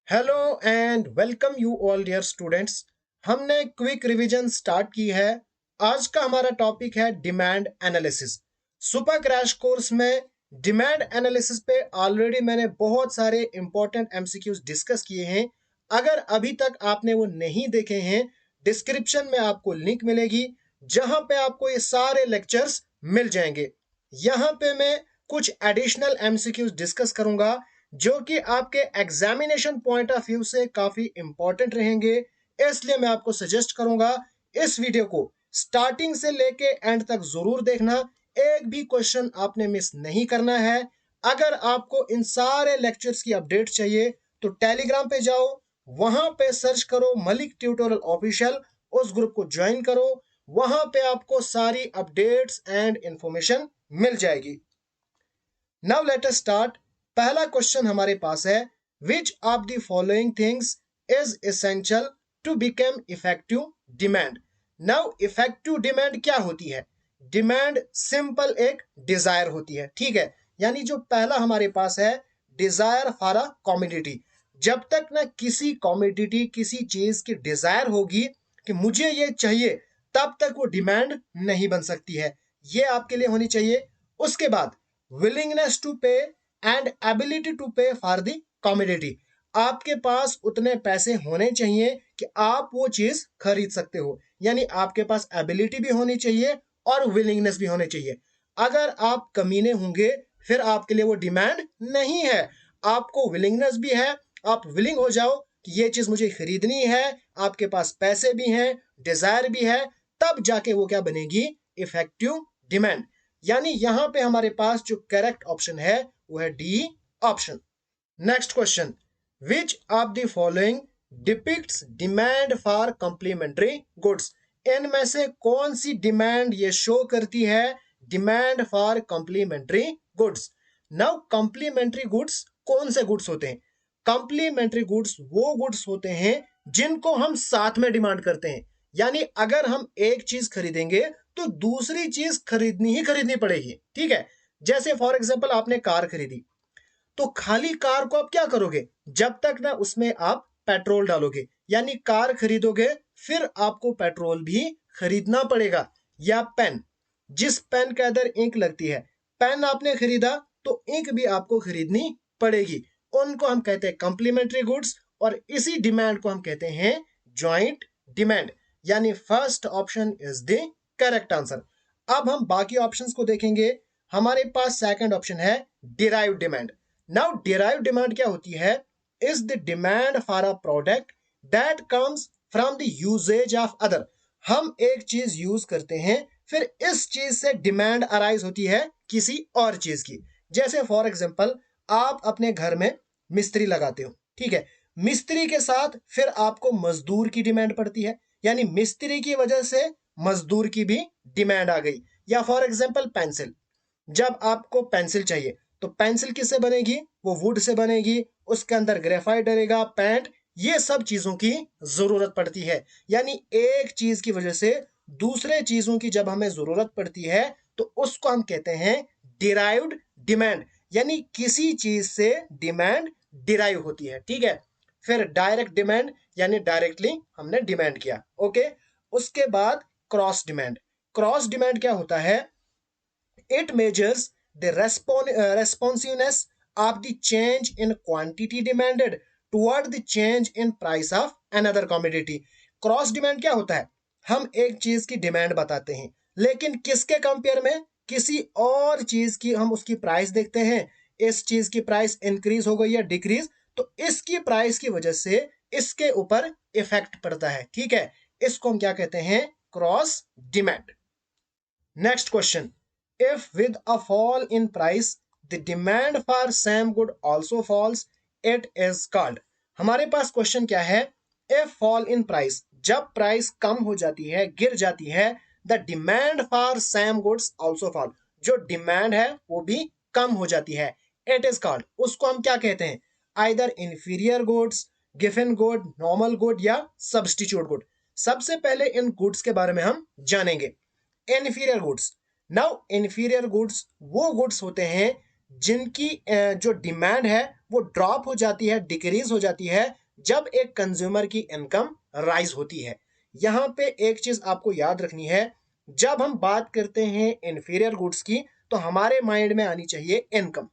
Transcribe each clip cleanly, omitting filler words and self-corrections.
Hello and welcome you all dear students. हमने quick revision start की है। आज का हमारा टॉपिक है demand analysis. Super crash course में डिमांड एनालिसिस पे ऑलरेडी मैंने बहुत सारे इंपॉर्टेंट एमसीक्यूज डिस्कस किए हैं। अगर अभी तक आपने वो नहीं देखे हैं, डिस्क्रिप्शन में आपको लिंक मिलेगी जहां पे आपको ये सारे लेक्चर्स मिल जाएंगे। यहाँ पे मैं कुछ एडिशनल एमसीक्यूज डिस्कस करूंगा जो कि आपके एग्जामिनेशन पॉइंट ऑफ व्यू से काफी इंपॉर्टेंट रहेंगे। इसलिए मैं आपको सजेस्ट करूंगा इस वीडियो को स्टार्टिंग से लेके एंड तक जरूर देखना। एक भी क्वेश्चन आपने मिस नहीं करना है। अगर आपको इन सारे लेक्चर्स की अपडेट चाहिए तो टेलीग्राम पे जाओ, वहां पे सर्च करो मलिक ट्यूटोरियल ऑफिशियल, उस ग्रुप को ज्वाइन करो। वहां पे आपको सारी अपडेट्स एंड इंफॉर्मेशन मिल जाएगी। Now let us start. पहला क्वेश्चन हमारे पास है, which of the following things is essential to become effective demand. Now effective demand क्या होती है? डिमांड सिंपल एक डिजायर होती है, ठीक है। यानी जो पहला हमारे पास है डिजायर फॉर अ कमोडिटी। जब तक ना किसी कमोडिटी किसी चीज की डिजायर होगी कि मुझे ये चाहिए, तब तक वो डिमांड नहीं बन सकती है। ये आपके लिए होनी चाहिए। उसके बाद विलिंगनेस टू पे एंड एबिलिटी टू पे फॉर द कमोडिटी। आपके पास उतने पैसे होने चाहिए कि आप वो चीज खरीद सकते हो। यानी आपके पास एबिलिटी भी होनी चाहिए और विलिंगनेस भी होनी चाहिए। अगर आप कमीने होंगे फिर आपके लिए वो डिमांड नहीं है। आपको विलिंगनेस भी है, आप विलिंग हो जाओ कि ये चीज मुझे खरीदनी है, आपके पास पैसे भी हैं, डिजायर भी है, तब जाके वो क्या बनेगी? Effective demand. यानी यहां पे हमारे पास जो करेक्ट ऑप्शन है वो है D option. Next question, which of the following depicts demand for complementary goods. इनमें से कौन सी डिमांड ये शो करती है? Demand for complementary goods. Now complementary goods कौन से गुड्स होते हैं? कॉम्प्लीमेंट्री गुड्स वो गुड्स होते हैं जिनको हम साथ में डिमांड करते हैं। यानी अगर हम एक चीज खरीदेंगे तो दूसरी चीज खरीदनी ही खरीदनी पड़ेगी, ठीक है। जैसे फॉर एग्जांपल आपने कार खरीदी, तो खाली कार को आप क्या करोगे? जब तक ना उसमें आप पेट्रोल डालोगे, यानी कार खरीदोगे फिर आपको पेट्रोल भी खरीदना पड़ेगा। या पेन, जिस पेन के अंदर इंक लगती है, पेन आपने खरीदा तो इंक भी आपको खरीदनी पड़ेगी। उनको हम कहते हैं कॉम्प्लीमेंट्री गुड्स और इसी डिमांड को हम कहते हैं जॉइंट डिमांड। यानी first option is the correct answer. अब हम बाकी ऑप्शंस को देखेंगे। हमारे पास सेकंड ऑप्शन है derive demand. Now derive demand क्या होती है? Is the demand for a product that comes from the uses of other. हम एक चीज यूज करते हैं, फिर इस चीज से डिमांड अराइज होती है किसी और चीज की। जैसे फॉर एग्जांपल आप अपने घर में मिस्त्री लगाते हो, ठीक है। मिस्त्री के साथ फिर आपको मजदूर की डिमांड पड़ती है, यानी मिस्त्री की वजह से मजदूर की भी डिमांड आ गई। या फॉर एग्जांपल पेंसिल, जब आपको पेंसिल चाहिए तो पेंसिल किससे बनेगी? वो वुड से बनेगी, उसके अंदर ग्रेफाइट डलेगा, पेंट, ये सब चीजों की जरूरत पड़ती है। यानी एक चीज की वजह से दूसरे चीजों की जब हमें जरूरत पड़ती है तो उसको हम कहते हैं डिराइव्ड डिमांड। यानी किसी चीज से डिमांड डिराइव होती है, ठीक है। फिर डायरेक्ट डिमांड, यानी डायरेक्टली हमने डिमांड किया, ओके। उसके बाद क्रॉस डिमांड। क्रॉस डिमांड क्या होता है? It measures the responsiveness of the change in quantity demanded toward the change in price of another commodity. Cross demand क्या होता है? हम एक चीज की डिमांड बताते हैं, लेकिन किसके कंपेयर में? किसी और चीज की हम उसकी प्राइस देखते हैं। इस चीज की प्राइस इंक्रीज हो गई या डिक्रीज, तो इसकी प्राइस की वजह से इसके ऊपर इफेक्ट पड़ता है, ठीक है। इसको हम क्या कहते हैं? Cross demand. Next question, if with a fall in price the demand for same good also falls, it is called। हमारे पास क्वेश्चन क्या है? if fall in price, जब प्राइस कम हो जाती है, गिर जाती है, the demand for same goods also fall, जो डिमांड है वो भी कम हो जाती है, it is called, उसको हम क्या कहते हैं? either inferior goods, given good, normal good या substitute good। सबसे पहले इन गुड्स के बारे में हम जानेंगे। Inferior goods. Now inferior goods वो गुड्स होते हैं जिनकी जो डिमांड है वो ड्रॉप हो जाती है, डिक्रीज हो जाती है जब एक कंज्यूमर की इनकम राइज होती है। यहां पे एक चीज आपको याद रखनी है, जब हम बात करते हैं इंफीरियर गुड्स की तो हमारे माइंड में आनी चाहिए इनकम।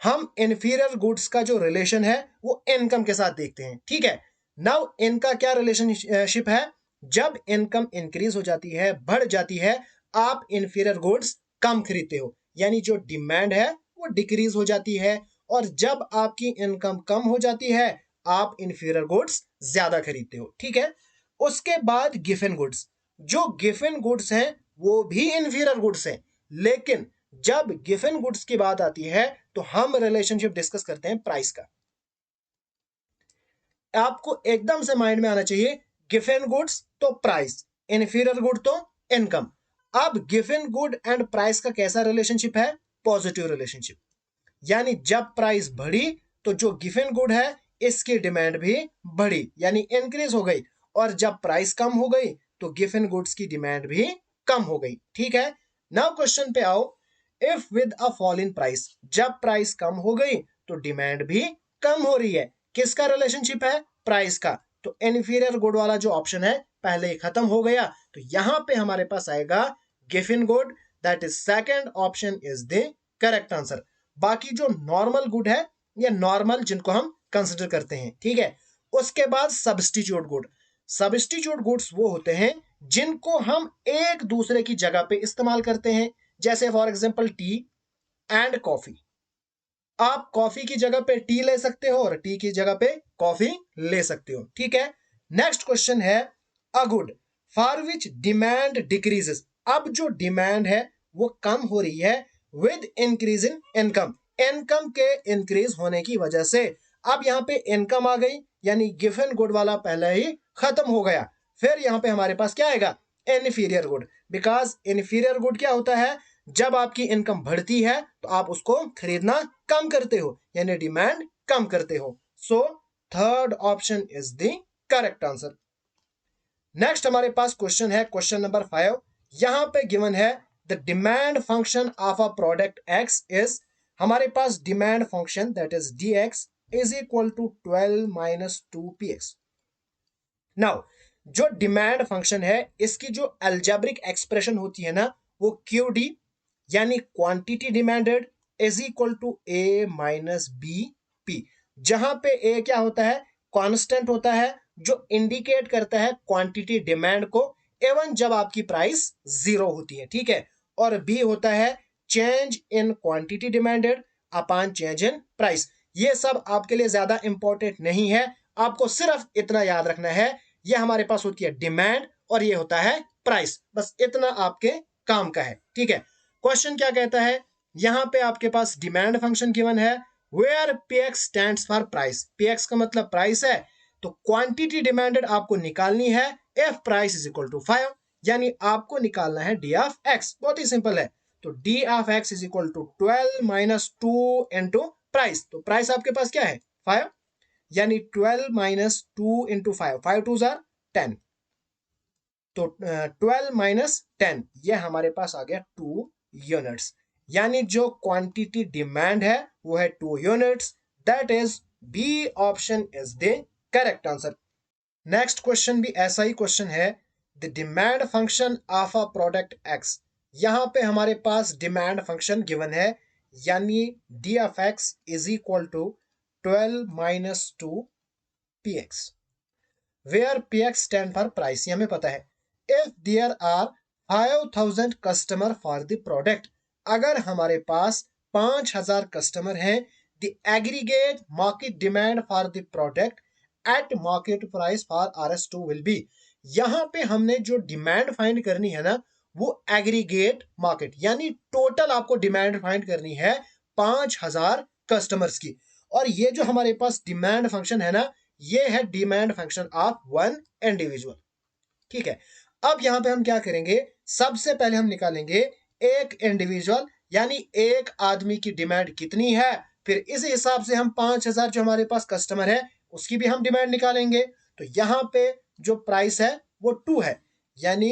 हम इंफीरियर गुड्स का जो रिलेशन है वो इनकम के साथ देखते हैं, ठीक है। नाउ इनका क्या रिलेशनशिप है, जब इनकम इंक्रीज हो जाती है, बढ़ जाती है, आप इंफीरियर गुड्स कम खरीदते हो, यानी जो डिमांड है वो डिक्रीज हो जाती है। और जब आपकी इनकम कम हो जाती है, आप इंफीरियर गुड्स ज्यादा खरीदते हो, ठीक है। उसके बाद गिफन गुड्स, जो गिफन गुड्स हैं वो भी इंफीरियर गुड्स हैं, लेकिन जब गिफन गुड्स की बात आती है तो हम रिलेशनशिप डिस्कस करते हैं प्राइस का। आपको एकदम से माइंड में आना चाहिए, गिफन गुड्स तो प्राइस, इंफीरियर गुड तो इनकम। अब गिफन गुड एंड प्राइस का कैसा रिलेशनशिप है, पॉजिटिव रिलेशनशिप। यानी जब प्राइस बढ़ी तो जो गिफन गुड है इसकी डिमांड भी बढ़ी, यानी इंक्रीज हो गई। और जब प्राइस कम हो गई तो गिफन गुड्स की डिमांड भी कम हो गई, ठीक है। नाउ क्वेश्चन पे आओ, if with a fall in price, जब प्राइस कम हो गई तो डिमांड भी कम हो रही है, किसका रिलेशनशिप है, प्राइस का। तो इन्फीरियर गुड वाला जो ऑप्शन है पहले ही खत्म हो गया, तो यहां पे हमारे पास आएगा Giffen good, that is second option is the correct answer. बाकी जो नॉर्मल गुड है या नॉर्मल जिनको हम कंसिडर करते हैं, ठीक है। उसके बाद सब्स्टिट्यूट गुड, सब्स्टिट्यूट गुड्स वो होते हैं जिनको हम एक दूसरे की जगह पे इस्तेमाल करते हैं, जैसे for example T and coffee. आप कॉफी की जगह पे टी ले सकते हो और टी की जगह पे कॉफी ले सकते हो, ठीक है। नेक्स्ट क्वेश्चन है, a good for which demand decreases, अब जो डिमांड है वो कम हो रही है with increase in income, income के इंक्रीज होने की वजह से। अब यहां पे इनकम आ गई, यानी गिवन गुड वाला पहले ही खत्म हो गया। फिर यहां पे हमारे पास क्या आएगा, inferior good, because inferior good क्या होता है, जब आपकी इनकम बढ़ती है तो आप उसको खरीदना कम करते हो, यानी डिमांड कम करते हो। So third option is the correct answer. Next हमारे पास क्वेश्चन है, क्वेश्चन नंबर 5। यहां पे गिवन है the demand function of a product X is, हमारे पास demand function that is D X is equal to 12 minus 2 px। Now जो demand function है इसकी जो अल्जेब्रिक एक्सप्रेशन होती है ना, वो क्यू डी यानी quantity demanded is equal to A minus B P, जहां पे ए क्या होता है, कांस्टेंट होता है जो इंडिकेट करता है क्वांटिटी डिमांड को, एवं जब आपकी प्राइस जीरो होती है, ठीक है। और बी होता है change in quantity demanded upon change in price. ये सब आपके लिए ज्यादा इंपॉर्टेंट नहीं है, आपको सिर्फ इतना याद रखना है, ये हमारे पास होती है डिमांड और ये होता है प्राइस, बस इतना आपके काम का है, ठीक है। क्वेश्चन क्या कहता है, यहां पे आपके पास डिमांड फंक्शन गिवन है, where px stands for price, px का मतलब प्राइस है, तो क्वांटिटी डिमांडेड आपको निकालनी है if price is equal to 5, यानी आपको निकालना है डी ऑफ एक्स, बहुत ही सिंपल है। तो D of X is equal to 12 minus 2 into price, तो प्राइस आपके पास क्या है 5, यानी 12 माइनस 2 इंटू 5, 5 2 जार 10, तो 12 माइनस 10 ये हमारे पास आ गया 2 यूनिट्स, यानी जो क्वांटिटी डिमांड है वो है 2 units, that is B option is the correct answer. Next question भी ऐसा ही क्वेश्चन है, the demand function of a product X, यहां पे हमारे पास डिमांड फंक्शन गिवन है, यानी D of X is equal to 12 minus 2 px, where px stand for price, ये हमें पता है। If there are 5000 customer for the product, अगर हमारे पास 5000 कस्टमर हैं, the aggregate market demand for the product at market price for RS2 will be, यहां पे हमने जो डिमांड फाइंड करनी है ना, वो एग्रीगेट मार्केट यानी टोटल आपको डिमांड फाइंड करनी है 5000 कस्टमर्स की। और ये जो हमारे पास डिमांड फंक्शन है ना, ये है demand function of one individual, ठीक है। अब यहां पे हम क्या करेंगे, सबसे पहले हम निकालेंगे एक इंडिविजुअल, यानी एक आदमी की डिमांड कितनी है, फिर इस हिसाब से हम 5000 जो हमारे पास कस्टमर है उसकी भी हम डिमांड निकालेंगे। तो यहां पे जो प्राइस है वो 2 है, यानी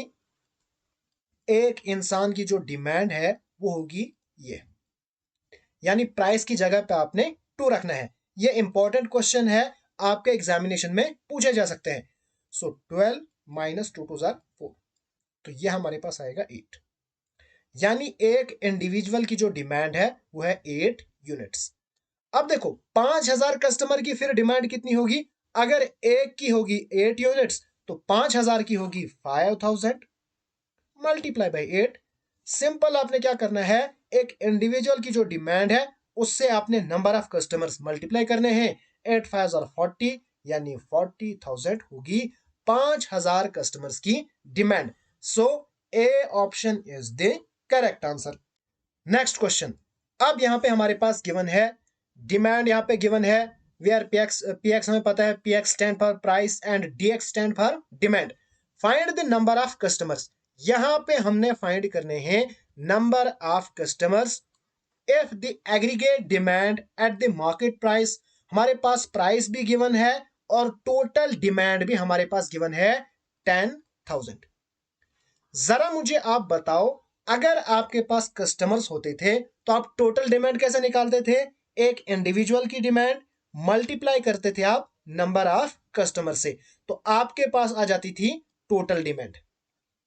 एक इंसान की जो डिमांड है वो होगी ये, यानी प्राइस की जगह पे आपने 2 रखना है। ये इंपॉर्टेंट क्वेश्चन है, आपके एग्जामिनेशन में पूछे जा सकते हैं। सो 12 माइनस 2 2 4, तो ये हमारे पास आएगा 8। यानी एक इंडिविजुअल की जो डिमांड है वो है 8 यूनिट्स। अब देखो 5000 कस्टमर की फिर डिमांड कितनी होगी? अगर एक की होगी 8 यूनिट्स तो 5000 की होगी 5000 मल्टीप्लाई बाई 8। सिंपल, आपने क्या करना है, एक इंडिविजुअल की जो डिमांड है उससे आपने नंबर ऑफ कस्टमर्स मल्टीप्लाई करने हैं। 8 5 और 40 यानी 40,000 होगी 5000 कस्टमर्स की demand. So A option is the correct answer. Next question. अब यहां पे हमारे पास गिवन है डिमांड, यहां पे गिवन है वेयर पीएक्स हमें पता है, PX stand for price and DX stand for demand. Find the number of customers. यहां पे हमने फाइंड करने हैं number of customers if the aggregate demand at the market price. हमारे पास प्राइस भी गिवन है और टोटल डिमांड भी हमारे पास गिवन है 10,000। जरा मुझे आप बताओ, अगर आपके पास कस्टमर्स होते थे तो आप टोटल डिमांड कैसे निकालते थे? एक इंडिविजुअल की डिमांड मल्टीप्लाई करते थे आप नंबर ऑफ कस्टमर से, तो आपके पास आ जाती थी टोटल डिमांड।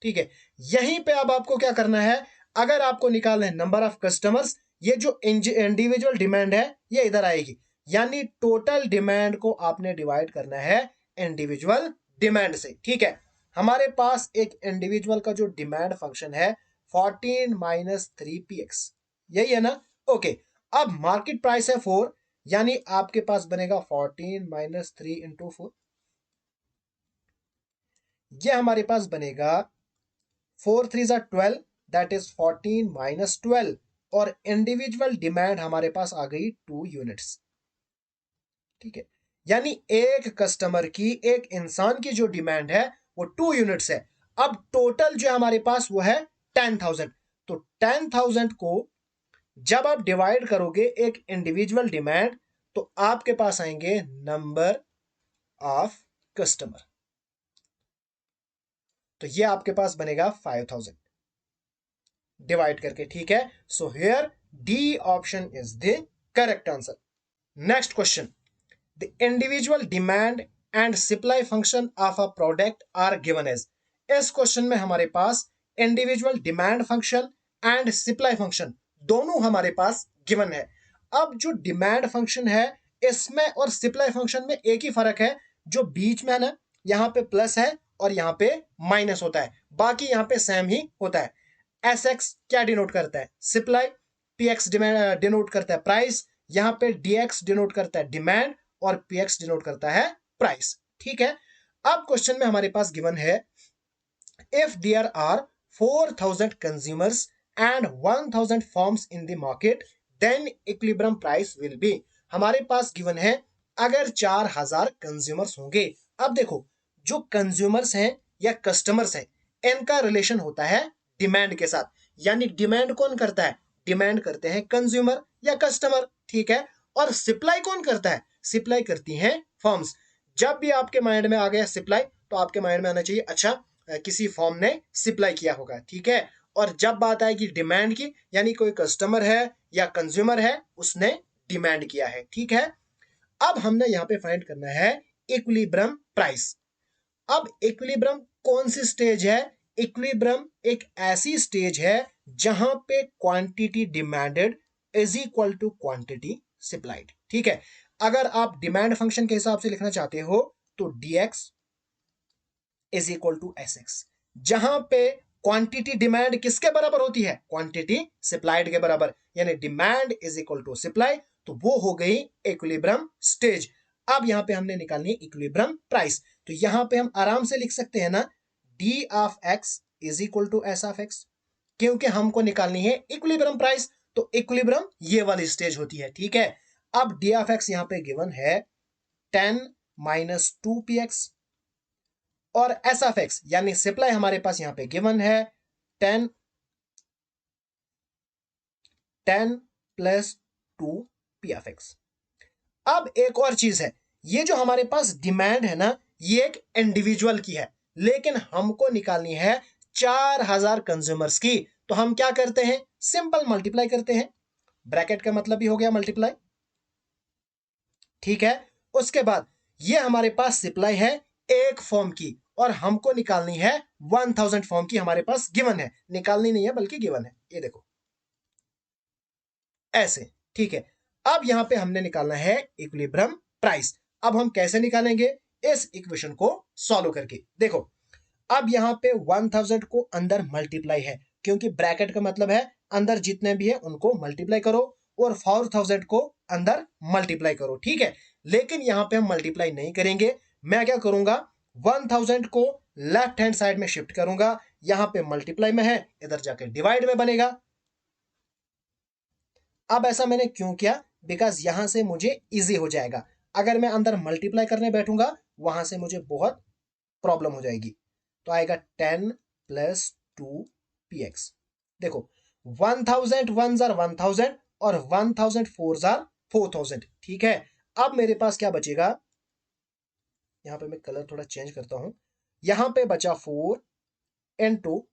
ठीक है, यहीं पे अब आपको क्या करना है, अगर आपको निकालना है नंबर ऑफ कस्टमर्स, ये जो इंडिविजुअल डिमांड है ये इधर आएगी, यानी टोटल डिमांड को आपने डिवाइड करना है इंडिविजुअल डिमांड से। ठीक है, हमारे पास एक इंडिविजुअल का जो डिमांड फंक्शन है 14 माइनस 3px, यही है ना? ओके, अब मार्केट प्राइस है 4, यानी आपके पास बनेगा 14 माइनस 3 इंटू 4, ये हमारे पास बनेगा 4 3 12, दैट इज 14 माइनस 12, और इंडिविजुअल डिमांड हमारे पास आ गई 2 यूनिट्स। ठीक है, यानी एक कस्टमर की, एक इंसान की जो डिमांड है वो 2 यूनिट्स है। अब टोटल जो हमारे पास वो है 10,000। तो 10,000 को जब आप डिवाइड करोगे एक इंडिविजुअल डिमांड, तो आपके पास आएंगे नंबर ऑफ कस्टमर, तो ये आपके पास बनेगा 5,000 डिवाइड करके। ठीक है, so here D option is the correct answer. Next question. The individual demand and supply function of a product are given as. इस क्वेश्चन में हमारे पास individual demand function and supply function दोनों हमारे पास गिवन है। अब जो डिमांड फंक्शन है इसमें और सप्लाई फंक्शन में एक ही फर्क है, जो बीच में है ना, यहाँ पे प्लस है और यहाँ पे माइनस होता है, बाकी यहाँ पे सेम ही होता है। एस एक्स क्या डिनोट करता है? सप्लाई। पी एक्स डिनोट करता है प्राइस, यहाँ पे डी एक्स डिनोट करता है डिमांड, और पी एक्स डिनोट करता है प्राइस। ठीक है, अब क्वेश्चन में हमारे पास गिवन है if there are 4,000 consumers and 1,000 firms in the market then equilibrium price will be. हमारे पास गिवन है अगर 4,000 कंज्यूमर्स होंगे। अब देखो, जो कंज्यूमर्स हैं या कस्टमर्स हैं, इनका रिलेशन होता है डिमांड के साथ, यानी डिमांड कौन करता है? डिमांड करते हैं कंज्यूमर या कस्टमर। ठीक है, और सप्लाई कौन करता है? सप्लाई करती हैं फर्म्स। जब भी आपके माइंड में आ गया सप्लाई, तो आपके माइंड में आना चाहिए अच्छा किसी फॉर्म ने सप्लाई किया होगा। ठीक है, और जब बात आएगी डिमांड की, यानी कोई कस्टमर है या कंज्यूमर है, उसने डिमांड किया है। ठीक है, अब हमने यहां पे फाइंड करना है इक्विलिब्रियम प्राइस। अब इक्विलिब्रियम कौन सी स्टेज है? इक्विलिब्रियम एक ऐसी स्टेज है जहां पे quantity demanded is equal to quantity supplied. ठीक है, अगर आप डिमांड फंक्शन के हिसाब से लिखना चाहते हो तो dx is equal to S X, जहां पे क्वांटिटी डिमांड किसके बराबर होती है? क्वांटिटी सप्लाइड के बराबर, यानी demand is equal to supply, तो वो हो गई इक्विलिब्रियम स्टेज। अब यहां पे हमने निकालनी है इक्विलिब्रियम प्राइस, तो यहां पे हम आराम से लिख सकते हैं ना, D of X is equal to S of X, क्योंकि हमको निकालनी है इक्विलिब्रियम प्राइस, तो इक्विलिब्रियम ये वाली स्टेज होती है। ठीक है, अब डी ऑफ एक्स यहां पे गिवन है 10 माइनस 2px, और एस ऑफ एक्स यानी सप्लाई हमारे पास यहां पे गिवन है 10 प्लस 2p ऑफ एक्स। अब एक और चीज है, ये जो हमारे पास डिमांड है ना, ये एक इंडिविजुअल की है, लेकिन हमको निकालनी है 4,000 कंज्यूमर्स की, तो हम क्या करते हैं? सिंपल मल्टीप्लाई करते हैं, ब्रैकेट का मतलब भी हो गया मल्टीप्लाई, ठीक है। उसके बाद ये हमारे पास सप्लाई है एक फॉर्म की, और हमको निकालनी है 1000 फॉर्म की, हमारे पास गिवन है, निकालनी नहीं है बल्कि गिवन है, ये देखो ऐसे, ठीक है। अब यहां पे हमने निकालना है इक्विलिब्रियम प्राइस। अब हम कैसे निकालेंगे? इस इक्वेशन को सॉल्व करके। देखो, अब यहां पे 1000 को अंदर मल्टीप्लाई है, क्योंकि ब्रैकेट का मतलब है अंदर जितने भी है उनको मल्टीप्लाई करो, और 4000 को अंदर मल्टीप्लाई करो, ठीक है। लेकिन यहां पे हम मल्टीप्लाई नहीं करेंगे, मैं क्या करूंगा, 1000 को लेफ्ट हैंड साइड में शिफ्ट करूंगा, यहां पे मल्टीप्लाई में है, इधर जाके डिवाइड में बनेगा। अब ऐसा मैंने क्यों किया? बिकॉज यहां से मुझे इजी हो जाएगा। अगर मैं अंदर मल्टीप्लाई करने बैठूंगा, वहां से मुझे बहुत प्रॉब्लम हो जाएगी। तो आएगा 10 प्लस 2px। देखो, 1000 वन जार 1000 और 1000 फोर जार 4000, ठीक है। अब मेरे पास क्या बचेगा? यहां पे मैं कलर थोड़ा चेंज करता हूं। यहां पे बचा 4 इंटू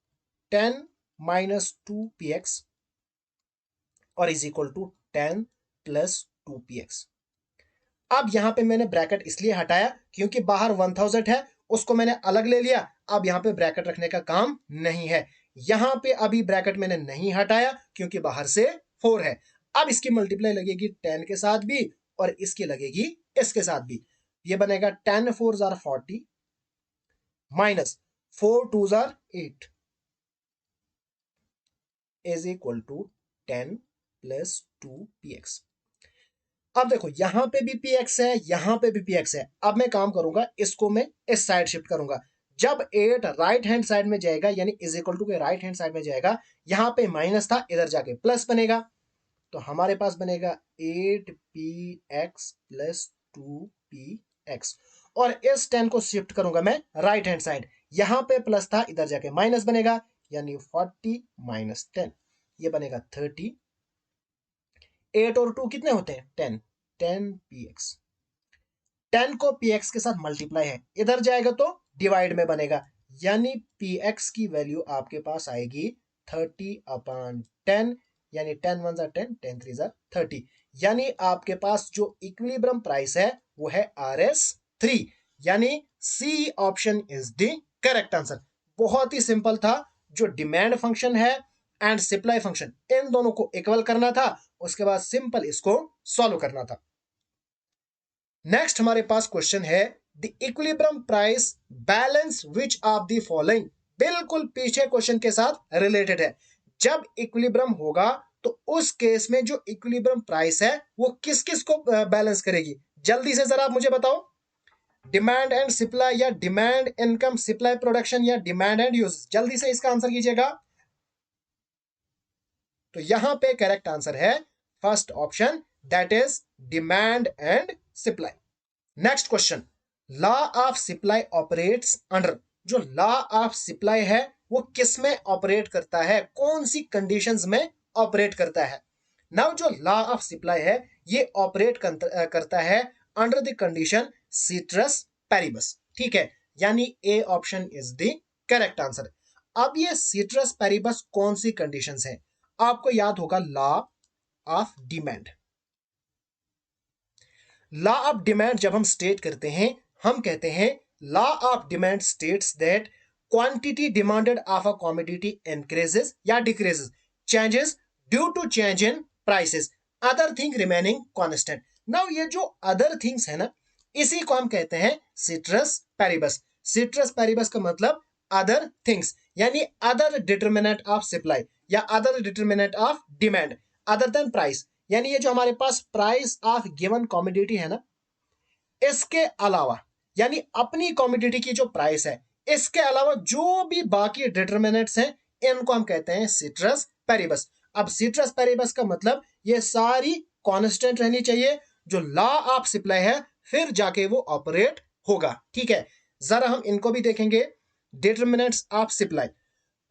10 माइनस 2px और is equal to 10 plus 2px। अब यहां पे मैंने ब्रैकेट इसलिए हटाया क्योंकि बाहर 1000 है, उसको मैंने अलग ले लिया। अब यहां पे ब्रैकेट रखने का काम नहीं है, यहां पे अभी ब्रैकेट मैंने नहीं हटाया क्योंकि बाहर से 4 है। अब इसकी मल्टीप्लाई लगेगी 10 के साथ भी, और इसकी लगेगी इसके साथ भी। ये बनेगा 10 4 जार 40 माइनस 4 2 जार 8 is equal to 10 plus 2px। अब देखो, यहां पे भी px है, यहां पे भी px है। अब मैं काम करूंगा, इसको मैं इस साइड शिफ्ट करूंगा। जब 8 राइट हैंड साइड में जाएगा, यानी इज इक्वल टू के राइट हैंड साइड में जाएगा, यहां पे माइनस था, इधर जाके प्लस बनेगा। तो हमारे पास बनेगा 8px प्लस 2px, और इस 10 को शिफ्ट करूंगा मैं राइट हैंड साइड, यहां पे प्लस था, इधर जाके माइनस बनेगा, यानी 40 माइनस 10, ये बनेगा 30। 8 और 2 कितने होते हैं? 10, 10px। 10 को px के साथ मल्टीप्लाई है, इधर जाएगा तो डिवाइड में बनेगा, यानी px की वैल्यू आपके पास आएगी 30/10, यानी 10 1 जार 10, 10 3 जार 30, यानी आपके पास जो इक्विलिब्रियम प्राइस है वो है RS3, यानी C option is the correct answer. बहुत ही सिंपल था। जो डिमांड फंक्शन है एंड सप्लाई फंक्शन, इन दोनों को इक्वल करना था, उसके बाद सिंपल इसको सॉल्व करना था। नेक्स्ट हमारे पास क्वेश्चन है, the equilibrium price balance which of the following. बिल्कुल पीछे क्वेश्चन के साथ रिलेटेड है। जब इक्विलिब्रियम होगा तो उस केस में जो इक्विलिब्रियम प्राइस है वो किस किस को बैलेंस करेगी? जल्दी से जरा आप मुझे बताओ। डिमांड एंड सप्लाई, या डिमांड इनकम सप्लाई प्रोडक्शन, या डिमांड एंड यूज? जल्दी से इसका आंसर कीजिएगा। तो यहां पे करेक्ट आंसर है first option, that is demand and supply. Next question, law of supply operates under. जो लॉ ऑफ सप्लाई है वो किस में ऑपरेट करता है, कौन सी कंडीशंस में ऑपरेट करता है? नाउ जो लॉ ऑफ सप्लाई है ये ऑपरेट करता है under the condition citrus paribus, ठीक है, यानी A option is the correct answer. अब ये सीट्रस पैरिबस कौन सी कंडीशंस है? आपको याद होगा law of demand. Law of demand जब हम स्टेट करते हैं, हम कहते हैं law of demand states that quantity demanded of a commodity increases या decreases, changes due to change in prices, other thing remaining constant. Now ये जो अदर थिंग्स है ना, इसी को हम कहते हैं सिट्रस पैरिबस। सिट्रस पैरिबस का मतलब अदर थिंग्स, यानी अदर डिटर्मिनेंट ऑफ सप्लाई या other determinant of demand other than price. यानी ये जो हमारे पास प्राइस ऑफ गिवन कमोडिटी है ना, इसके अलावा, यानी अपनी कमोडिटी की जो प्राइस है, इसके अलावा जो भी बाकी डिटर्मिनेंट्स हैं, इनको हम कहते हैं सिट्रस पैरिबस। अब सिट्रस पैरिबस का मतलब ये सारी कांस्टेंट रहनी चाहिए, जो लॉ ऑफ सप्लाई है फिर जाके वो ऑपरेट होगा, ठीक है। जरा हम इनको भी देखेंगे। Determinants of supply,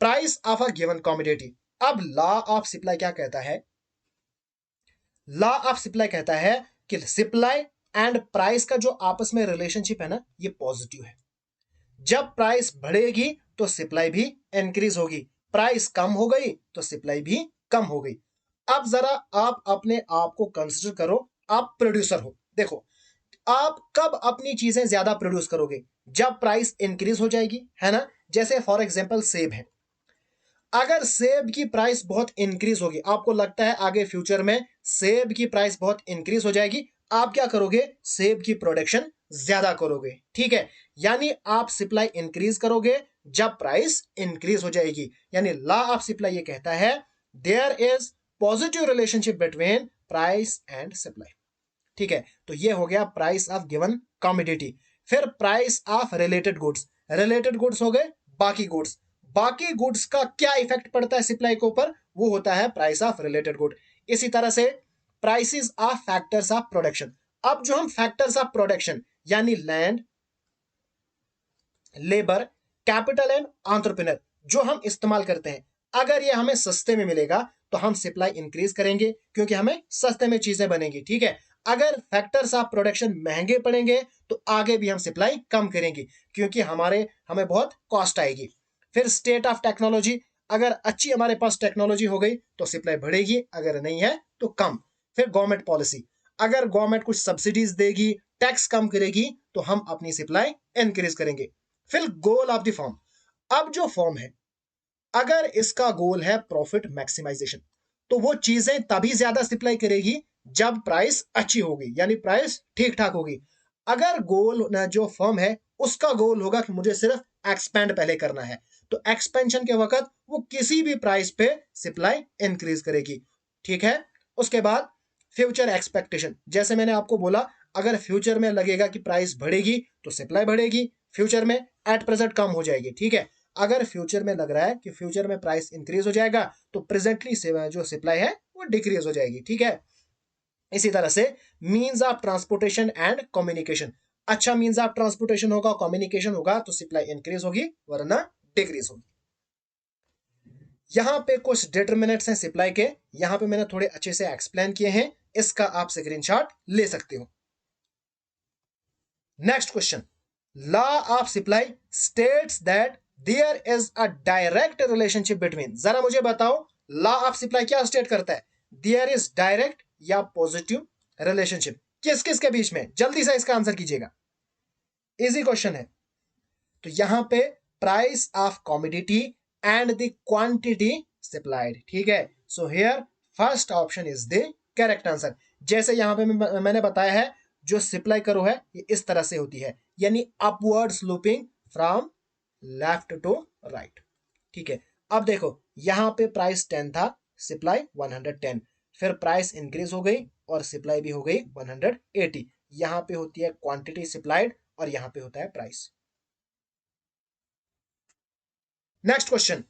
price of a given commodity. अब लॉ ऑफ सप्लाई क्या कहता है? लॉ ऑफ सप्लाई कहता है कि सप्लाई एंड प्राइस का जो आपस में रिलेशनशिप है ना, ये पॉजिटिव है। जब प्राइस बढ़ेगी तो सप्लाई भी इंक्रीज होगी, प्राइस कम हो गई तो सप्लाई भी कम हो गई। अब जरा आप अपने आप को कंसिडर करो, आप प्रोड्यूसर हो। देखो, आप कब अपनी चीजें ज्यादा प्रोड्यूस करोगे? जब प्राइस इंक्रीज हो जाएगी, है ना? जैसे फॉर एग्जांपल सेब है, अगर सेब की प्राइस बहुत इंक्रीज होगी, आपको लगता है आगे फ्यूचर में सेब की प्राइस बहुत इंक्रीज हो जाएगी, आप क्या करोगे? सेब की प्रोडक्शन ज्यादा करोगे, ठीक है? यानी आप सप्लाई इंक्रीज करोगे जब प्राइस इंक्रीज हो जाएगी। यानी लॉ ऑफ सप्लाई ये कहता है there is positive relationship between price and supply, ठीक है? तो ये हो गया प्राइस ऑफ गिवन कमोडिटी। फिर price of related goods, related goods हो गए बाकी गुड्स। बाकी गुड्स का क्या इफेक्ट पड़ता है सप्लाई के ऊपर? वो होता है प्राइस ऑफ रिलेटेड गुड। इसी तरह से prices of factors of production. अब जो हम फैक्टर्स ऑफ प्रोडक्शन यानी land, labour, capital and entrepreneur जो हम इस्तेमाल करते हैं, अगर ये हमें सस्ते में मिलेगा तो हम सप्लाई इंक्रीज करेंगे क्योंकि हमें सस्ते में चीजें बनेंगी, ठीक है? अगर फैक्टर्स ऑफ प्रोडक्शन महंगे पड़ेंगे तो आगे भी हम सप्लाई कम करेंगे क्योंकि हमें बहुत कॉस्ट आएगी। फिर स्टेट ऑफ टेक्नोलॉजी, अगर अच्छी हमारे पास टेक्नोलॉजी हो गई तो सप्लाई बढ़ेगी, अगर नहीं है तो कम। फिर गवर्नमेंट पॉलिसी, अगर गवर्नमेंट कुछ सब्सिडीज देगी, टैक्स कम करेगी तो हम अपनी सप्लाई इंक्रीज करेंगे। फिर गोल ऑफ द फॉर्म, अब जो फॉर्म है अगर इसका गोल है प्रॉफिट मैक्सिमाइजेशन तो वो चीजें तभी ज्यादा सप्लाई करेगी जब प्राइस अच्छी होगी, यानी प्राइस ठीक ठाक होगी। अगर गोल जो फर्म है उसका गोल होगा कि मुझे सिर्फ एक्सपेंड पहले करना है, तो एक्सपेंशन के वक्त वो किसी भी प्राइस पे सप्लाई इंक्रीज करेगी, ठीक है? उसके बाद फ्यूचर एक्सपेक्टेशन, जैसे मैंने आपको बोला अगर फ्यूचर में लगेगा कि प्राइस बढ़ेगी तो सप्लाई बढ़ेगी, फ्यूचर में एट प्रेजेंट कम हो जाएगी, ठीक है? अगर फ्यूचर में लग रहा है कि फ्यूचर में प्राइस इंक्रीज हो जाएगा तो प्रेजेंटली जो सप्लाई है वो डिक्रीज हो जाएगी, ठीक है? इसी तरह से means of transportation and communication, अच्छा मींस ऑफ ट्रांसपोर्टेशन होगा, कम्युनिकेशन होगा तो सप्लाई इंक्रीज होगी वरना डिक्रीज होगी। यहां पे कुछ डिटरमिनेंट्स हैं सप्लाई के, यहां पे मैंने थोड़े अच्छे से एक्सप्लेन किए हैं, इसका आप स्क्रीनशॉट ले सकते हो। Next question, law of supply states that there is a direct relationship between, जरा मुझे बताओ लॉ ऑफ सप्लाई क्या स्टेट करता है? देयर इज डायरेक्ट या पॉजिटिव रिलेशनशिप किस किस के बीच में? जल्दी से इसका आंसर कीजिएगा, इजी क्वेश्चन है। तो यहां पे price of commodity and the quantity supplied, ठीक है? So here first option is the correct answer. जैसे यहां पे मैंने बताया है जो सप्लाई करो है ये इस तरह से होती है, यानी upward sloping from left to right, ठीक है? अब देखो यहां पे प्राइस 10 था, सप्लाई 110, फिर प्राइस इंक्रीज हो गई और सप्लाई भी हो गई 180। यहां पे होती है क्वांटिटी सप्लाइड और यहां पे होता है price. Next question,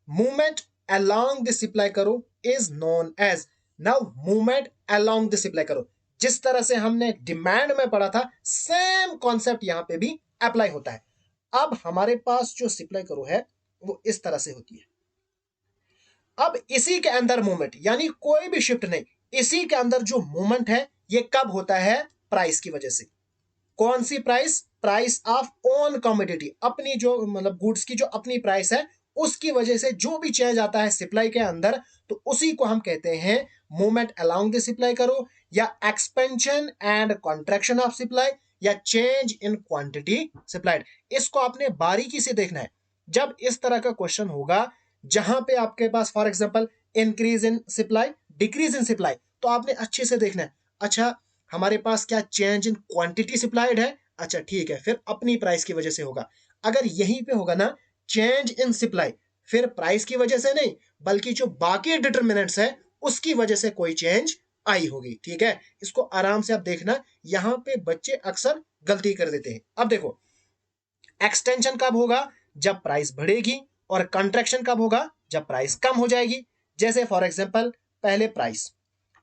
movement along the supply curve is known as, now movement along the supply curve जिस तरह से हमने डिमांड में पढ़ा था सेम कॉन्सेप्ट यहां पे भी अप्लाई होता है। अब हमारे पास जो सप्लाई करो है वो इस तरह से होती है, अब इसी के अंदर मूवमेंट यानी कोई भी शिफ्ट नहीं, इसी के अंदर जो मूवमेंट है ये कब होता है? प्राइस की वजह से। कौन सी price? Price of own commodity, अपनी जो मतलब गुड्स की जो अपनी प्राइस है उसकी वजह से जो भी चेंज आता है सप्लाई के अंदर तो उसी को हम कहते हैं मूवमेंट अलोंग द सप्लाई करो, या expansion and contraction of supply, या चेंज इन क्वांटिटी सप्लाइड। इसको आपने बारीकी से देखना है। जब इस तरह का क्वेश्चन होगा जहां पे आपके पास for example increase in supply, decrease in supply, तो आपने अच्छे से देखना है अच्छा हमारे पास क्या चेंज इन क्वांटिटी सप्लाइड है, अच्छा ठीक है, फिर अपनी प्राइस की वजह से होगा। अगर यहीं पे होगा ना चेंज इन सप्लाई, फिर प्राइस की वजह से नहीं बल्कि जो बाकी डिटरमिनेंट्स है उसकी वजह से कोई चेंज आई होगी, ठीक है? इसको आराम से आप देखना, यहां पे बच्चे अक्सर गलती कर देते हैं। अब देखो एक्सटेंशन कब होगा? जब प्राइस बढ़ेगी, और कंट्रैक्शन कब होगा? जब प्राइस कम हो जाएगी। जैसे फॉर एग्जांपल पहले प्राइस,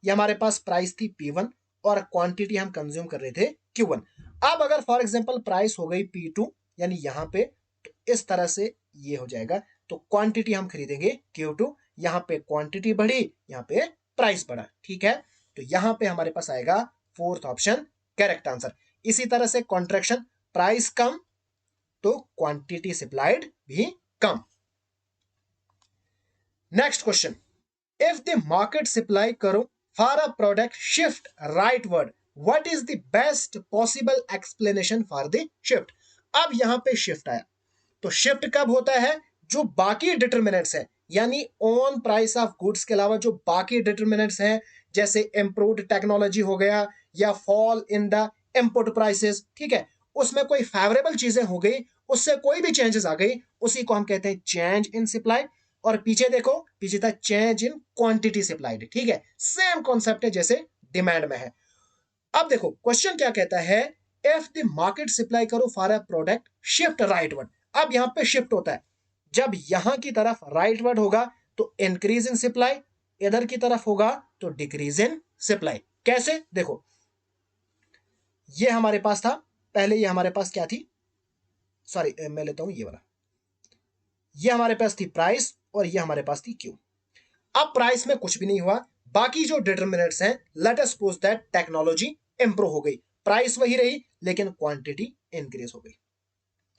ये हमारे पास प्राइस थी P1 और क्वांटिटी हम कंज्यूम कर रहे थे Q1। अब अगर फॉर एग्जांपल प्राइस हो गई P2 यानी यहां पे, तो इस तरह से ये हो जाएगा, तो क्वांटिटी हम खरीदेंगे Q2, यहां पे क्वांटिटी बढ़ी, यहां पे प्राइस बढ़ा, ठीक है? तो यहां पे हमारे पास आएगा फोर्थ ऑप्शन करेक्ट आंसर। इसी तरह से कॉन्ट्रैक्शन, प्राइस कम तो क्वांटिटी सप्लाइड भी कम। Next question, if the market supply curve for a product shift rightward, what is the best possible explanation for the shift. अब यहां पे शिफ्ट आया, तो शिफ्ट कब होता है, जो बाकी डिटर्मिनेंट्स है, यानी ऑन प्राइस ऑफ गुड्स के अलावा जो बाकी डिटर्मिनेंट्स हैं, जैसे इंप्रूव्ड टेक्नोलॉजी हो गया या fall in the input prices, ठीक है, उसमें कोई फेवरेबल चीजें हो गई, उससे कोई भी चेंजेस आ गई, उसी को हम कहते हैं चेंज इन सप्लाई। और पीछे देखो, पीछे था चेंज इन क्वांटिटी सप्लाइड, ठीक है, सेम कॉन्सेप्ट है जैसे डिमांड में है। अब देखो क्वेश्चन क्या कहता है, if the market supply curve for a product shift rightward. अब यहां पे शिफ्ट होता है, जब यहां की तरफ राइटवर्ड होगा तो इंक्रीज इन सप्लाई, इधर की तरफ होगा तो डिक्रीज इन सप्लाई। कैसे, देखो ये हमारे पास था, पहले ये हमारे पास क्या थी, सॉरी मैं लेता हूं ये वाला, ये हमारे पास थी प्राइस और ये हमारे पास थी क्यू। अब प्राइस में कुछ भी नहीं हुआ, बाकी जो डिटर्मिनेंट्स हैं, late us suppose that technology improve हो गई, प्राइस वही रही लेकिन क्वांटिटी इंक्रीज हो गई,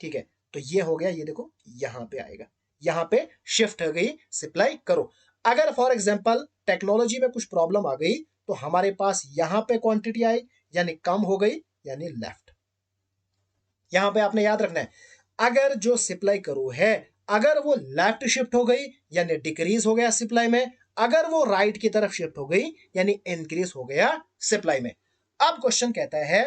ठीक है, तो ये हो गया, ये देखो यहां पे आएगा, यहां पे शिफ्ट हो गई सप्लाई करो। अगर फॉर एग्जांपल टेक्नोलॉजी में कुछ प्रॉब्लम आ गई तो हमारे पास यहां पे क्वांटिटी आई, यानी कम हो गई, यानी लेफ्ट। यहां पे आपने याद रखना है, अगर जो सप्लाई करो है, अगर वो लेफ्ट शिफ्ट हो गई यानी डिक्रीज हो गया सप्लाई में, अगर वो राइट की तरफ शिफ्ट हो गई यानी इंक्रीज हो गया सप्लाई में। अब क्वेश्चन कहता है,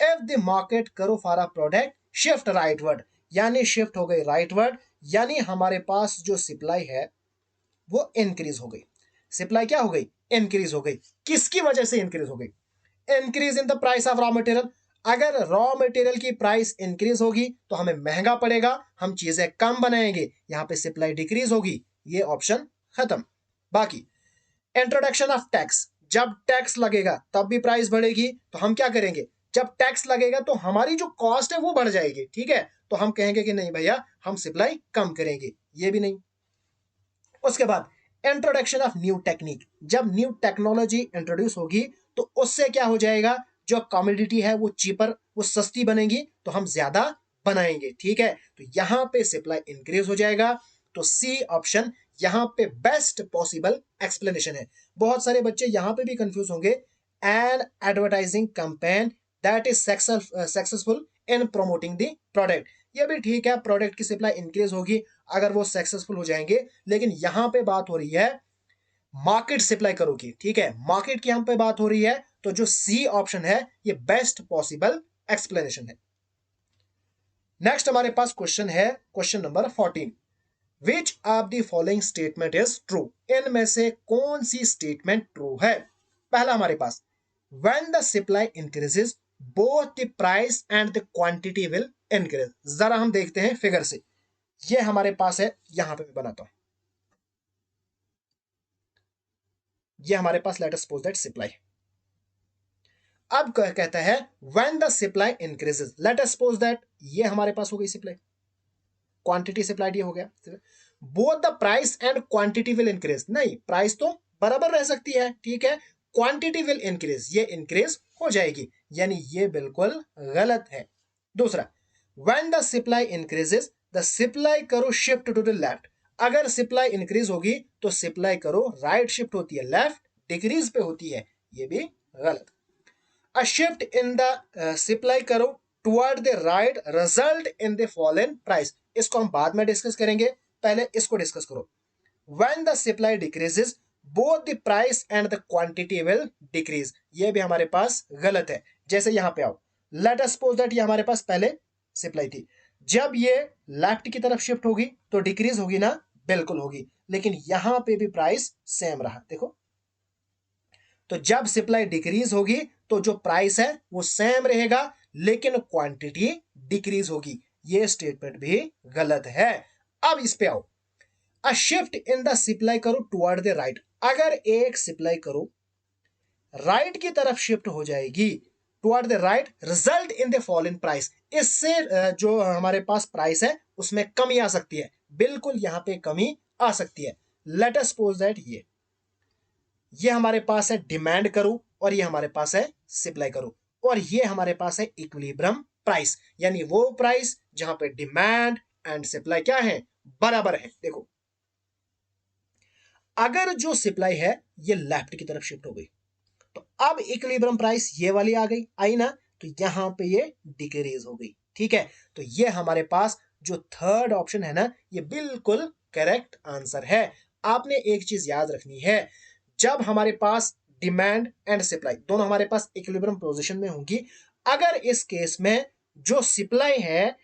इफ द मार्केट करो for a product shift rightward, यानी शिफ्ट हो गई राइटवर्ड, यानी हमारे पास जो सप्लाई है वो इंक्रीज हो गई। सप्लाई क्या हो गई, इंक्रीज हो गई। किसकी वजह से इंक्रीज हो गई, increase in the price of raw material. अगर रॉ मटेरियल की प्राइस इंक्रीज होगी तो हमें महंगा पड़ेगा, हम चीजें कम बनाएंगे, यहां पे सप्लाई डिक्रीज होगी, ये ऑप्शन खत्म। बाकी इंट्रोडक्शन ऑफ टैक्स, जब टैक्स लगेगा तब भी प्राइस बढ़ेगी, तो हम क्या करेंगे, जब टैक्स लगेगा तो हमारी जो कॉस्ट है वो बढ़ जाएगी, ठीक है, तो हम कहेंगे कि नहीं भैया हम सप्लाई कम करेंगे, ये भी नहीं। उसके बाद इंट्रोडक्शन ऑफ न्यू टेक्निक, जब न्यू टेक्नोलॉजी इंट्रोड्यूस होगी तो उससे क्या हो जाएगा, जो कमोडिटी है वो चीपर, वो सस्ती बनेगी, तो हम ज्यादा बनाएंगे, ठीक है, तो यहां पे सप्लाई इंक्रीज हो जाएगा। तो सी ऑप्शन यहां पे बेस्ट पॉसिबल एक्सप्लेनेशन है। बहुत सारे बच्चे यहां पे भी कंफ्यूज होंगे, N advertising campaign that is successful in promoting the product, ये भी ठीक है, प्रोडक्ट की सप्लाई इंक्रीज होगी अगर वो सक्सेसफुल हो जाएंगे, लेकिन यहां पे बात हो रही है मार्केट सप्लाई करो की, ठीक है, मार्केट की यहां पे बात हो रही है, तो जो सी ऑप्शन है ये बेस्ट पॉसिबल एक्सप्लेनेशन है। नेक्स्ट हमारे पास क्वेश्चन है, question number 14, which of the following statement is true, इनमें से कौन सी स्टेटमेंट ट्रू है। पहला हमारे पास, when the supply increases both the price and the quantity will increase. जरा हम देखते हैं फिगर से, ये हमारे पास है, यहां पे मैं बनाता हूं, ये हमारे पास let us suppose that supply. अब कहता है when the supply increases, let us suppose that ये हमारे पास हो गई सप्लाई, क्वांटिटी सप्लाइड ये हो गया, both the price and quantity will increase, नहीं प्राइस तो बराबर रह सकती है, ठीक है, क्वांटिटी विल इंक्रीज, ये इंक्रीज हो जाएगी, यानी ये बिल्कुल गलत है। दूसरा, when the supply increases the supply करो शिफ्ट टू द लेफ्ट, अगर सप्लाई इंक्रीज होगी तो सप्लाई करो राइट शिफ्ट होती है, लेफ्ट डिक्रीज पे होती है, ये भी गलत। A shift in the supply करो toward the right result in the fall in price, इसको हम बाद में डिस्कस करेंगे, पहले इसको डिस्कस करो। When the supply decreases both the price and the quantity will decrease, ये भी हमारे पास गलत है। जैसे यहां पे आओ, let us suppose that ये हमारे पास पहले सप्लाई थी, जब ये लेफ्ट की तरफ शिफ्ट होगी तो डिक्रीज होगी ना, बिल्कुल होगी, लेकिन यहां पे भी प्राइस सेम रहा, देखो, तो जब सप्लाई डिक्रीज होगी तो जो प्राइस है वो सेम रहेगा लेकिन क्वांटिटी डिक्रीज होगी, ये स्टेटमेंट भी गलत है। अब इस पे आओ, अ शिफ्ट इन द सप्लाई करो टुवर्ड द राइट, अगर एक सप्लाई करो राइट की तरफ शिफ्ट हो जाएगी, toward the right result in the fall in price, इससे जो हमारे पास प्राइस है उसमें कमी आ सकती है, बिल्कुल यहां पे कमी आ सकती है। लेट अस सपोज दैट ये हमारे पास है डिमांड करो और ये हमारे पास है सप्लाई करो, और ये हमारे पास है इक्विलिब्रियम प्राइस, यानी वो प्राइस जहां पे डिमांड एंड सप्लाई क्या है, बराबर है। देखो अगर जो सप्लाई है ये लेफ्ट की तरफ शिफ्ट हो गई तो अब इक्विलिब्रियम प्राइस ये वाली आई ना, तो यहां पे ये डिक्रीज हो गई। ठीक है, तो ये हमारे पास जो थर्ड ऑप्शन है ना, ये बिल्कुल करेक्ट आंसर है। आपने एक चीज याद रखनी है, जब हमारे पास डिमांड एंड सप्लाई दोनों हमारे पास इक्विलिब्रियम पोजीशन में होंगी, अगर इस केस में जो सप्लाई है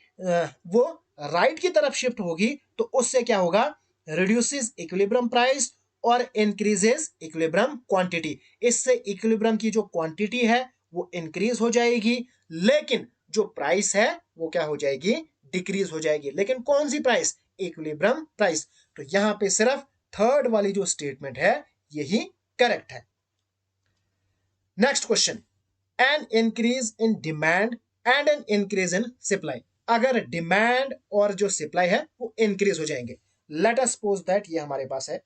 वो राइट की तरफ शिफ्ट होगी तो उससे क्या होगा, रिड्यूसेस इक्विलिब्रियम प्राइस और इंक्रीजेस इक्विलिब्रियम क्वांटिटी। इससे इक्विलिब्रियम की जो क्वांटिटी है वो इंक्रीज हो जाएगी, लेकिन जो प्राइस है वो क्या हो जाएगी, डिक्रीज हो जाएगी। लेकिन कौन सी प्राइस, इक्विलिब्रियम प्राइस। तो यहां पे सिर्फ थर्ड वाली जो स्टेटमेंट है यही करेक्ट है। Next question, an increase in demand and an increase in supply. अगर डिमांड और जो सप्लाई है वो इंक्रीज हो जाएंगे, लेट अस सपोज दैट ये हमारे पास है,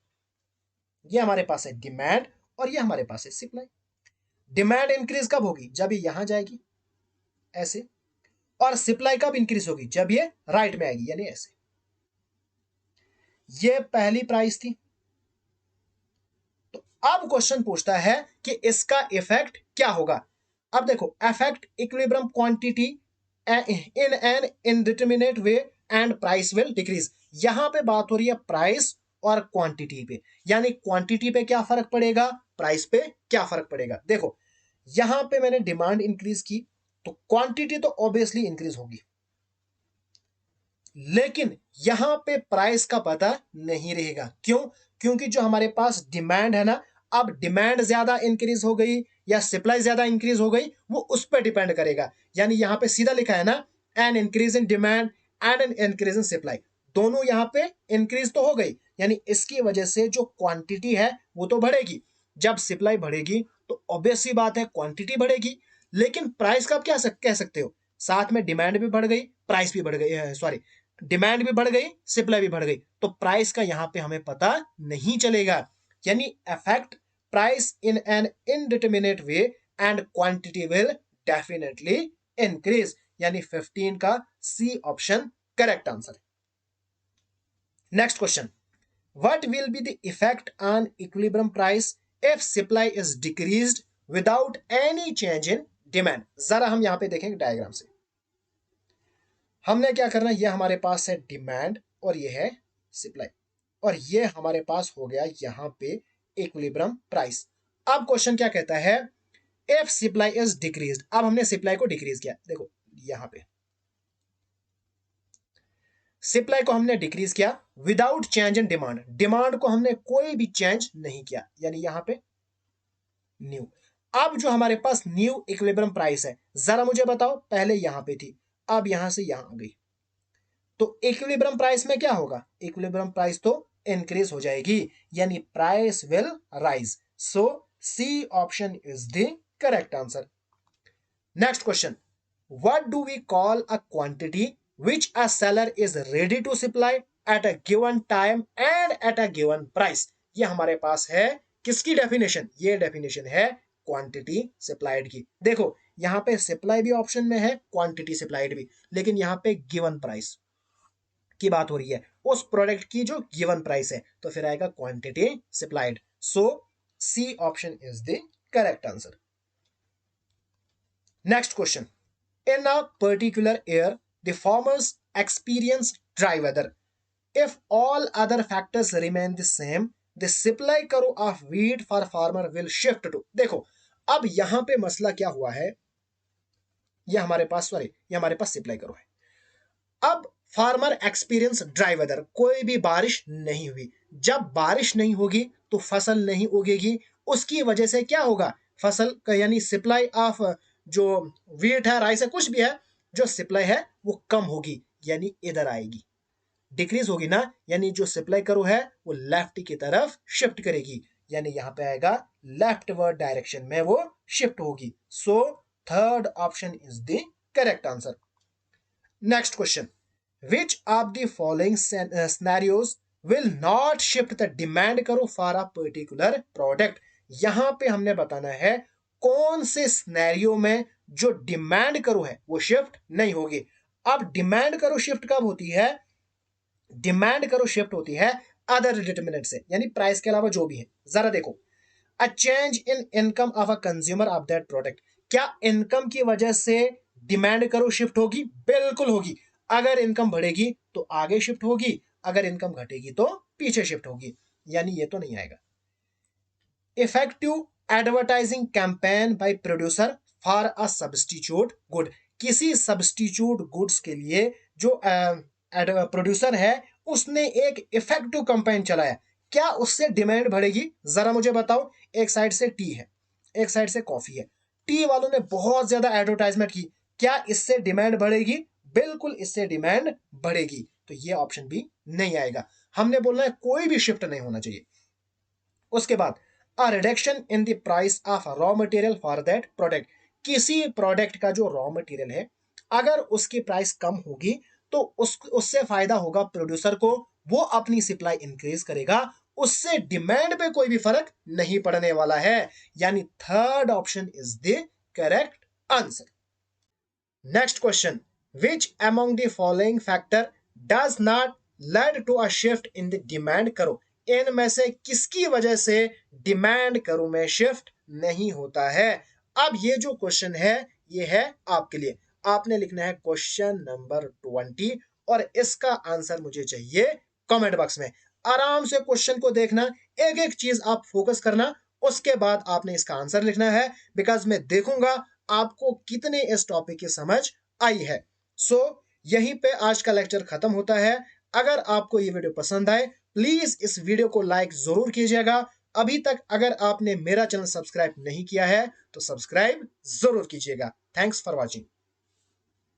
ये हमारे पास है डिमांड और ये हमारे पास है सप्लाई। डिमांड इंक्रीज कब होगी, जब ये यहां जाएगी ऐसे, और सप्लाई कब इंक्रीज होगी, जब ये राइट में आएगी यानी ऐसे। ये पहली प्राइस थी, तो अब क्वेश्चन पूछता है कि इसका इफेक्ट क्या होगा। अब देखो, effect equilibrium quantity in an indeterminate way and price will decrease. यहां पे बात हो रही है प्राइस और क्वांटिटी पे, यानी क्वांटिटी पे क्या फर्क पड़ेगा, प्राइस पे क्या फर्क पड़ेगा। देखो यहां पे मैंने डिमांड इंक्रीज की तो क्वांटिटी तो ऑब्वियसली इंक्रीज होगी, लेकिन यहां पे प्राइस का पता नहीं रहेगा। क्यों, क्योंकि जो हमारे पास डिमांड है ना, अब डिमांड ज्यादा इंक्रीज हो गई या सप्लाई ज्यादा इंक्रीज हो गई वो उस पर डिपेंड करेगा। यानी यहां पे सीधा लिखा है ना, an increase in demand and an increase in supply, दोनों यहां पे इंक्रीज तो हो गई, यानी इसकी वजह से जो क्वांटिटी है वो तो बढ़ेगी। जब सप्लाई बढ़ेगी तो ऑब्वियस सी बात है क्वांटिटी बढ़ेगी, लेकिन प्राइस का आप क्या कह सकते हो, साथ में डिमांड भी बढ़ गई प्राइस भी बढ़ गई, सॉरी डिमांड भी बढ़ गई सप्लाई भी बढ़ गई, तो प्राइस का यहां पे हमें पता नहीं चलेगा। यानी affect price in an indeterminate way and quantity will definitely increase, यानी 15 का सी ऑप्शन करेक्ट आंसर है। Next question, what will be the effect on equilibrium price if supply is decreased without any change in demand. जरा हम यहां पे देखेंगे diagram से, हमने क्या करना है, ये हमारे पास है डिमांड और ये है सप्लाई, और ये हमारे पास हो गया यहां पे इक्विलिब्रियम प्राइस। अब क्वेश्चन क्या कहता है, इफ सप्लाई इज डिक्रीज्ड। अब हमने सप्लाई को डिक्रीज किया, देखो यहां पे सप्लाई को हमने डिक्रीज किया without change in demand, demand को हमने कोई भी चेंज नहीं किया, यानी यहां पे न्यू। अब जो हमारे पास न्यू इक्विलिब्रियम प्राइस है, जरा मुझे बताओ, पहले यहां पे थी अब यहां से यहां आ गई, तो इक्विलिब्रियम प्राइस में क्या होगा, इक्विलिब्रियम प्राइस तो इंक्रीज हो जाएगी, यानी price will rise. So C option is the correct answer. Next question, what do we call a quantity which a seller is ready to supply at a given time and at a given price। ये हमारे पास है किसकी definition, ये definition है quantity supplied की। देखो यहां पे सप्लाई भी ऑप्शन में है, क्वांटिटी सप्लाइड भी, लेकिन यहां पे गिवन प्राइस की बात हो रही है, उस प्रोडक्ट की जो गिवन प्राइस है, तो फिर आएगा quantity supplied. So C option is the correct answer. Next question, in a particular year the farmers experience dry weather. If all other factors remain the same, the supply curve of wheat for farmer will shift to। देखो अब यहां पे मसला क्या हुआ है, ये हमारे पास सॉरी ये हमारे पास सप्लाई करो है। अब फार्मर एक्सपीरियंस ड्राई वेदर, कोई भी बारिश नहीं हुई, जब बारिश नहीं होगी तो फसल नहीं उगेगी, उसकी वजह से क्या होगा, फसल का यानी सप्लाई ऑफ जो वीट है राइस है कुछ भी है, जो सप्लाई है वो कम होगी, यानी इधर आएगी, डिक्रीज होगी ना, यानी जो सप्लाई करो है वो लेफ्ट की तरफ शिफ्ट करेगी, यानी यहां पे आएगा लेफ्टवर्ड डायरेक्शन में वो शिफ्ट होगी। सो third option is the correct answer. Next question, which of the following scenarios will not shift the demand करो for a particular product। यहां पे हमने बताना है कौन से सिनेरियो में जो डिमांड करो है वो शिफ्ट नहीं होगी। अब डिमांड करो शिफ्ट कब होती है, डिमांड करो शिफ्ट होती है अदर डिटरमिनेंट से, यानी प्राइस के अलावा जो भी है। जरा देखो, a change in income of a consumer of that product, क्या इनकम की वजह से डिमांड करो शिफ्ट होगी? बिल्कुल होगी। अगर इनकम बढ़ेगी तो आगे शिफ्ट होगी, अगर इनकम घटेगी तो पीछे शिफ्ट होगी, यानी ये तो नहीं आएगा। Effective advertising campaign by producer for a substitute good, किसी सब्स्टिट्यूट गुड्स के लिए जो प्रोड्यूसर है उसने एक इफेक्टिव कैंपेन चलाया, क्या उससे डिमांड बढ़ेगी? जरा मुझे बताओ। एक साइड से टी है, एक साइड से कॉफी है, टी वालों ने बहुत ज्यादा एडवर्टाइजमेंट की, क्या इससे डिमांड बढ़ेगी? बिल्कुल इससे डिमांड बढ़ेगी, तो ये ऑप्शन भी नहीं आएगा। हमने बोलना है कोई भी शिफ्ट नहीं होना चाहिए। उसके बाद a reduction in the price of raw material for that product, किसी प्रोडक्ट का जो रॉ मटेरियल है अगर उसकी प्राइस कम होगी तो उससे फायदा होगा प्रोड्यूसर को, वो अपनी सप्लाई इंक्रीज करेगा, उससे डिमांड पे कोई भी फर्क नहीं पड़ने वाला है, यानी third option is the correct answer. Next question, which among the following factor does not lead to a shift in the demand curve, इनमें से किसकी वजह से डिमांड करो में शिफ्ट नहीं होता है? अब ये जो क्वेश्चन है ये है आपके लिए, आपने लिखना है क्वेश्चन नंबर 20 और इसका आंसर मुझे चाहिए कमेंट बॉक्स में। आराम से क्वेश्चन को देखना, एक एक चीज आप फोकस करना, उसके बाद आपने इसका आंसर लिखना है, बिकॉज मैं देखूंगा आपको कितने इस टॉपिक की समझ आई है। सो यहीं पे आज का लेक्चर खत्म होता है। अगर आपको ये वीडियो पसंद आए प्लीज इस वीडियो को लाइक जरूर कीजिएगा। अभी तक अगर आपने मेरा चैनल सब्सक्राइब नहीं किया है तो सब्सक्राइब जरूर कीजिएगा। Thanks for watching.